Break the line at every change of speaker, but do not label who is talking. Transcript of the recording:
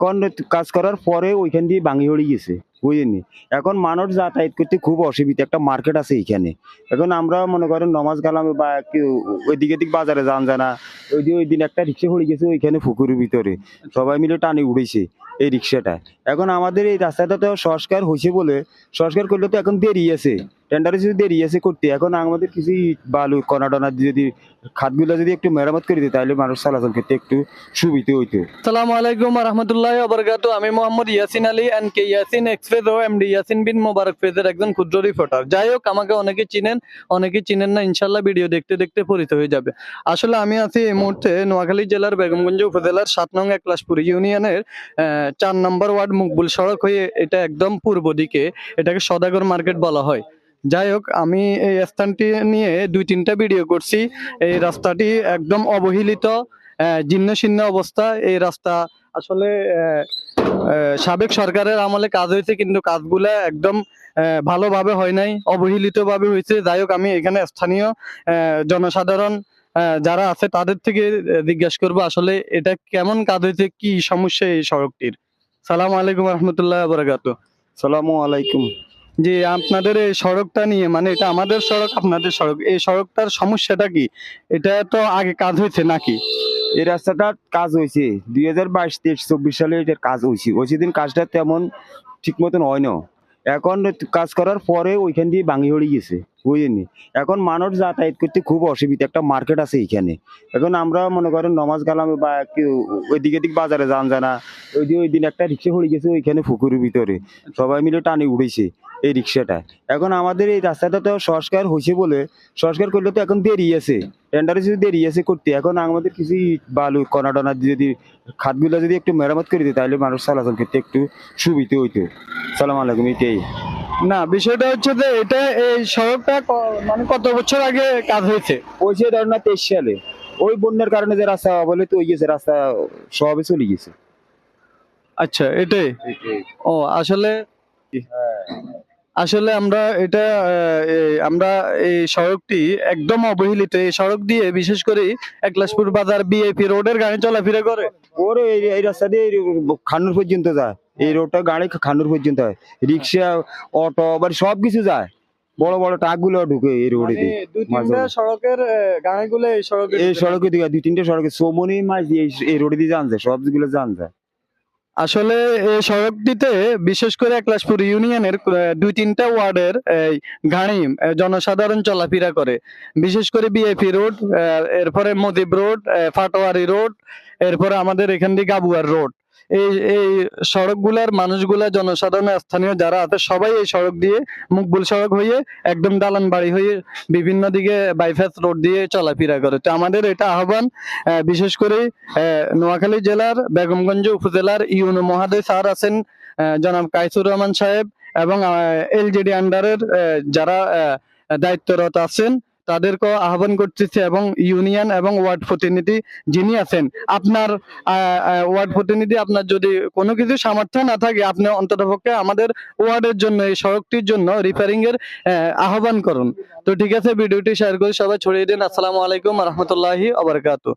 এখন কাজ করার পরে ওইখান দিয়ে ভাঙি হয়ে গেছে, বুঝেননি। এখন মানুষ যাতায়াত করতে খুব অসুবিধা, একটা মার্কেট আছে এইখানে। এখন আমরা মনে করেন নমাজ গালামে বা ওইদিকে দিক বাজারে যান জানা, ওই দিন একটা রিক্সা পড়ে গেছে ওইখানে পুকুরের ভিতরে, সবাই মিলে টানি উড়েছে এই রিক্সাটা। এখন আমাদের এই রাস্তাটা তো সংস্কার হয়েছে বলে, সংস্কার করলে তো এখন দেরি আছে, টেন্ডারে যদি দেরি আছে করতে। এখন আমাদের কিছু বালু কণা টনা যদি খাতগুলো যদি একটু মেরামত করে দিত তাহলে মানুষ চলাচল করতে একটু সুবিধা হইতো।
আসসালামু আলাইকুম রহমতুল্লাহ ওয়া আমি Mohammad Yasin Ali and K Yasin Express ও এমডি ইয়াসিন বিন মোবারক পেজের একজন ক্ষুদ্র রিপোর্টার। যাই হোক, আমাকে অনেকে চিনেন, অনেকে চিনেন না, ইনশাল্লাহ ভিডিও দেখতে দেখতে পরিচিত হয়ে যাবে। আসলে আমি আছি এই মুহূর্তে নোয়াখালী জেলার বেগমগঞ্জ উপজেলার ৭ নং একলাশপুর ইউনিয়নের ৪ নম্বর ওয়ার্ড মুকবুল সড়ক হয়ে, এটা একদম পূর্ব দিকে, এটাকে সদাগর মার্কেট বলা হয়। যাই হোক, আমি এই স্থানটি নিয়ে ২-৩টা ভিডিও করছি। এই রাস্তাটি একদম অবহেলিত, জীর্ণ শীর্ণ অবস্থা। এই রাস্তা আসলে সাবেক সরকারের আমলে কাজ হয়েছে, কিন্তু কাজগুলা একদম ভালোভাবে হয় নাই, অবহেলিত ভাবে হয়েছে। যাই হোক, আমি এখানে স্থানীয় জনসাধারণ যারা আছে তাদের থেকে জিজ্ঞাসা করবো আসলে এটা কেমন কাজ হয়েছে, কি সমস্যা এই সড়কটির। সালাম আলাইকুম রহমতুল্লাহ বরাকাতুহু।
সালামু আলাইকুম।
জি, আপনাদের এই সড়কটা নিয়ে, মানে এটা আমাদের সড়ক আপনাদের সড়ক, এই সড়কটার সমস্যাটা কি? এটা তো আগে কাজ হয়েছে নাকি?
এই রাস্তাটা কাজ হয়েছে 2022-23-24 সালে এটার কাজ হয়েছে। ওই সেদিন কাজটা তেমন ঠিক মতন হয় না। এখন কাজ করার পরে ওইখান দিয়ে ভাঙি হয়ে গেছে, বুঝেননি। এখন মানুষ যাতায়াত করতে খুব অসুবিধা, একটা মার্কেট আছে এইখানে। এখন আমরা মনে করেন নমাজ গালামে বা ওইদিকে দিক বাজারে যান জানা, ওই দিন একটা রিক্সা পড়ে গেছে ওইখানে পুকুরের ভিতরে, সবাই মিলে টানি উড়েছে এই রিক্সাটা। এখন আমাদের এই রাস্তাটা তো সংস্কার হয়েছে বলে, সংস্কার করলে তো এখন দেরি আছে, টেন্ডারে যদি দেরি আছে করতে। এখন আমাদের কিছু বালু কণা টনা যদি খাতগুলো যদি একটু মেরামত করে দিত তাহলে মানুষ চলাচল করতে একটু সুবিধা হইতো। সালাম আলাইকুম। এটাই
না, বিষয়টা হচ্ছে যে এটা এই সড়কটা মানে কত বছর আগে কাজ হয়েছে?
ওইছে ধর না 23 সালে, ওই বন্যার কারণে যে রাস্তা বলে তো গেছে, রাস্তা সবে চলে গেছে।
আচ্ছা, এটাই। ও আসলে আসলে আমরা এটা আমরা এই সড়কটি একদম অবহেলিত। এই সড়ক দিয়ে বিশেষ করে একলাশপুর বাজার বিআইপি রোডের গাড়ি চলাফেরা করে।
ওর এই রাস্তা দিয়ে খানুর পর্যন্ত যায়, এই রোডটা গাড়ি খানুর পর্যন্ত হয়, রিক্সা অটো আবার সবকিছু যায়, বড় বড় ট্রাক গুলো ঢুকে এই রোডে দিয়ে।
দুই-তিনটা সড়কের গাড়িগুলো
এই সড়কে দিকে 2-3টে সড়কে সোমনি মাছ দিয়ে এই রোডে দিয়ে যান যায়, সবগুলো যান যায়।
আসলে এই সড়কটিতে বিশেষ করে একলাশপুর ইউনিয়নের ২-৩টা ওয়ার্ডের গাড়ি জনসাধারণ চলাফেরা করে। বিশেষ করে বিআইপি রোড, এরপরে মজিব রোড, ফাটোয়ারি রোড, এরপরে আমাদের এখান দিয়ে গাবুয়ার রোড। এই সড়কগুলার মানুষগুলা, জনসাধারণ স্থানীয় যারা আছে সবাই এই সড়ক দিয়ে মুকবুল সড়ক হয়ে একদম দালান বাড়ি হয়ে বিভিন্ন দিকে বাইপাস রোড দিয়ে চলাফেরা করে। তো আমাদের এটা আহ্বান, বিশেষ করে নোয়াখালী জেলার বেগমগঞ্জ উপজেলার ইউনো মহাদয় স্যার আছেন জনাব কাইসুর রহমান সাহেব, এবং এলজেডি আন্ডারের যারা দায়িত্বরত আছেন তাদেরকে আহ্বান করতেছে, এবং ইউনিয়ন এবং ওয়ার্ড প্রতিনিধি যিনি আছেন, আপনার ওয়ার্ড প্রতিনিধি, আপনার যদি কোনো কিছু সামর্থ্য না থাকে, আপনি অন্ততপক্ষে আমাদের ওয়ার্ডের জন্য, এই সড়কটির জন্য রিপেয়ারিং এর আহ্বান করুন। তো ঠিক আছে, ভিডিওটি শেয়ার করে সবাই ছড়িয়ে দিন। আসসালামু আলাইকুম রহমতুল্লাহি ওয়া বারাকাতুহু।